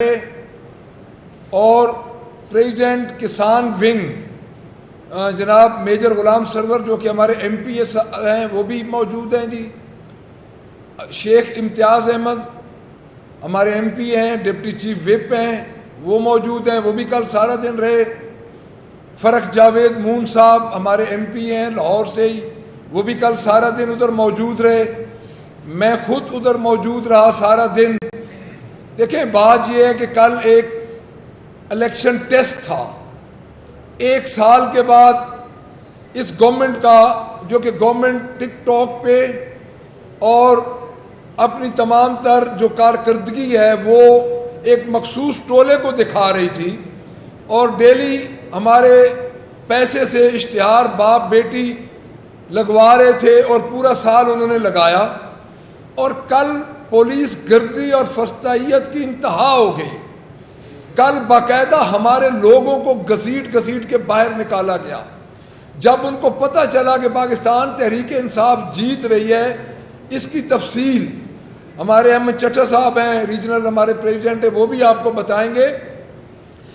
اور پریزیڈنٹ کسان ونگ جناب میجر غلام سرور جو کہ ہمارے ایم پی ہیں وہ بھی موجود ہیں جی. شیخ امتیاز احمد ہمارے ایم پی ہیں, ڈپٹی چیف وپ ہیں وہ موجود ہیں, وہ بھی کل سارا دن رہے. فرق جاوید مون صاحب ہمارے ایم پی ہیں لاہور سے ہی, وہ بھی کل سارا دن ادھر موجود رہے. میں خود ادھر موجود رہا سارا دن. دیکھیں بات یہ ہے کہ کل ایک الیکشن ٹیسٹ تھا. ایک سال کے بعد اس گورنمنٹ کا, جو کہ گورنمنٹ ٹک ٹاک پہ اور اپنی تمام تر جو کارکردگی ہے وہ ایک مخصوص ٹولے کو دکھا رہی تھی اور ڈیلی ہمارے پیسے سے اشتہار باپ بیٹی لگوا رہے تھے اور پورا سال انہوں نے لگایا. اور کل پولیس گردی اور فسطائیت کی انتہا ہو گئی. کل باقاعدہ ہمارے لوگوں کو گھسیٹ گھسیٹ کے باہر نکالا گیا. جب ان کو پتہ چلا کہ پاکستان تحریک انصاف جیت رہی ہے, اس کی تفصیل ہمارے احمد چٹھا صاحب ہیں, ریجنل ہمارے پریزیڈنٹ ہیں, وہ بھی آپ کو بتائیں گے.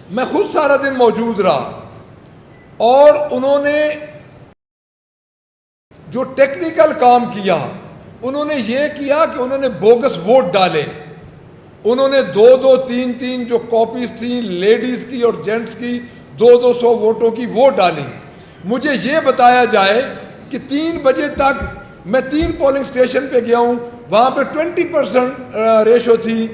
میں خود سارا دن موجود رہا اور انہوں نے جو ٹیکنیکل کام کیا انہوں نے یہ کیا کہ انہوں نے بوگس ووٹ ڈالے. انہوں نے 2-2 جو کاپیز تھیں لیڈیز کی اور جینٹس کی 200 ووٹوں کی وہ ڈالی. مجھے یہ بتایا جائے کہ 3 بجے تک میں 3 پولنگ اسٹیشن پہ گیا ہوں, وہاں پہ 20% ریشو تھی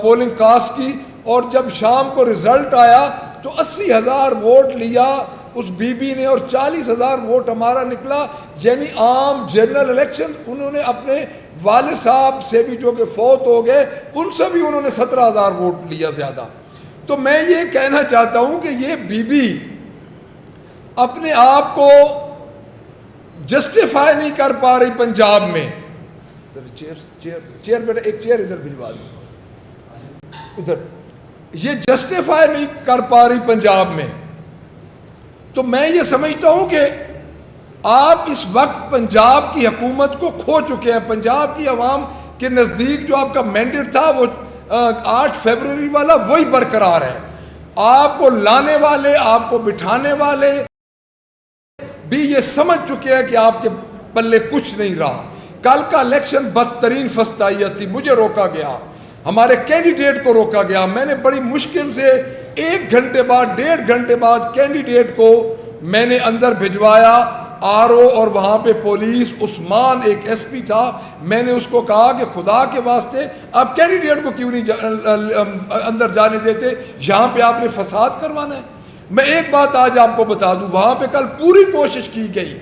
پولنگ کاسٹ کی, اور جب شام کو رزلٹ آیا تو 80,000 ووٹ لیا اس بی بی نے اور 40,000 ووٹ ہمارا نکلا. یعنی عام جنرل الیکشن انہوں نے اپنے والد صاحب سے بھی جو کہ فوت ہو گئے ان سے بھی انہوں نے 17,000 ووٹ لیا زیادہ. تو میں یہ کہنا چاہتا ہوں کہ یہ بی بی اپنے آپ کو جسٹیفائی نہیں کر پا رہی پنجاب میں. چیئر بیٹا ایک چیئر ادھر بھجوا دو ادھر. یہ جسٹیفائی نہیں کر پا رہی پنجاب میں. تو میں یہ سمجھتا ہوں کہ آپ اس وقت پنجاب کی حکومت کو کھو چکے ہیں. پنجاب کی عوام کے نزدیک جو آپ کا مینڈیٹ تھا وہ 8 فروری والا وہی برقرار ہے. آپ کو لانے والے, آپ کو بٹھانے والے بھی یہ سمجھ چکے ہیں کہ آپ کے پلے کچھ نہیں رہا. کل کا الیکشن بدترین فسطائیت تھی. مجھے روکا گیا, ہمارے کینڈیڈیٹ کو روکا گیا. میں نے بڑی مشکل سے 1 گھنٹے بعد 1.5 گھنٹے بعد کینڈیڈیٹ کو میں نے اندر بھجوایا RO, اور وہاں پہ پولیس عثمان ایک ایس پی تھا. میں نے اس کو کہا کہ خدا کے واسطے آپ کینڈیڈیٹ کو کیوں نہیں اندر جانے دیتے, یہاں پہ آپ نے فساد کروانا ہے. میں ایک بات آج آپ کو بتا دوں, وہاں پہ کل پوری کوشش کی گئی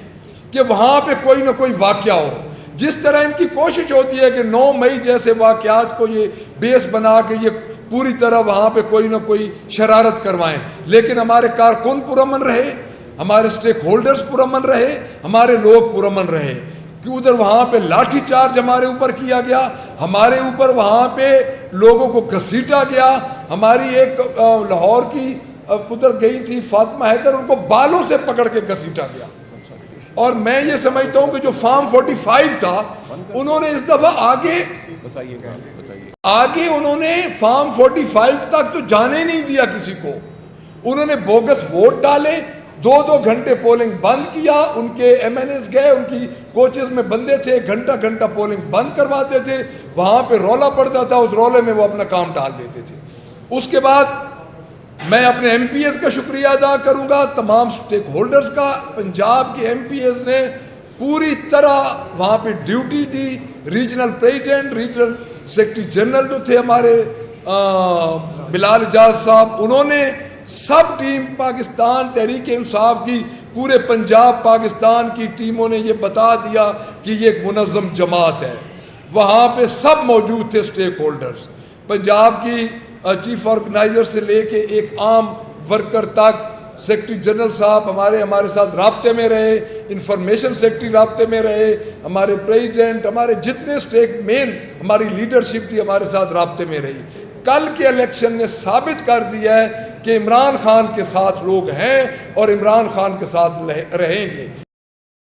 کہ وہاں پہ کوئی نہ کوئی واقعہ ہو. جس طرح ان کی کوشش ہوتی ہے کہ 9 مئی جیسے واقعات کو یہ بیس بنا کے یہ پوری طرح وہاں پہ کوئی نہ کوئی شرارت کروائیں. لیکن ہمارے کارکن پرامن رہے, ہمارے سٹیک ہولڈرز پرامن رہے, ہمارے لوگ پرامن رہے. کہ ادھر وہاں پہ لاٹھی چارج ہمارے اوپر کیا گیا, ہمارے اوپر وہاں پہ لوگوں کو گھسیٹا گیا. ہماری ایک لاہور کی ادھر گئی تھی فاطمہ حیدر, ان کو بالوں سے پکڑ کے گھسیٹا گیا. اور میں یہ سمجھتا ہوں کہ جو فارم 45 تھا انہوں نے اس دفعہ آگے انہوں نے فارم 45 تک تو جانے نہیں دیا کسی کو. انہوں نے بوگس ووٹ ڈالے, 2 گھنٹے پولنگ بند کیا. ان کے MNAs گئے, ان کی کوچز میں بندے تھے, گھنٹہ پولنگ بند کرواتے تھے. وہاں پہ رولا پڑتا تھا, اس رولے میں وہ اپنا کام ڈال دیتے تھے. اس کے بعد میں اپنے MPs کا شکریہ ادا کروں گا, تمام سٹیک ہولڈرز کا. پنجاب کے MPs نے پوری طرح وہاں پہ ڈیوٹی دی. Regional president, regional secretary general جو تھے ہمارے بلال اجاز صاحب, انہوں نے سب ٹیم پاکستان تحریک انصاف کی پورے پنجاب پاکستان کی ٹیموں نے یہ بتا دیا کہ یہ ایک منظم جماعت ہے. وہاں پہ سب موجود تھے سٹیک ہولڈرز. پنجاب کی چیف آرگنائزر سے لے کے ایک عام ورکر تک, سیکرٹری جنرل صاحب ہمارے ساتھ رابطے میں رہے, انفارمیشن سیکرٹری رابطے میں رہے, ہمارے پریزیڈنٹ, ہمارے جتنے سٹیک مین ہماری لیڈرشپ تھی ہمارے ساتھ رابطے میں رہی. کل کے الیکشن نے ثابت کر دیا ہے کہ عمران خان کے ساتھ لوگ ہیں اور عمران خان کے ساتھ رہیں گے.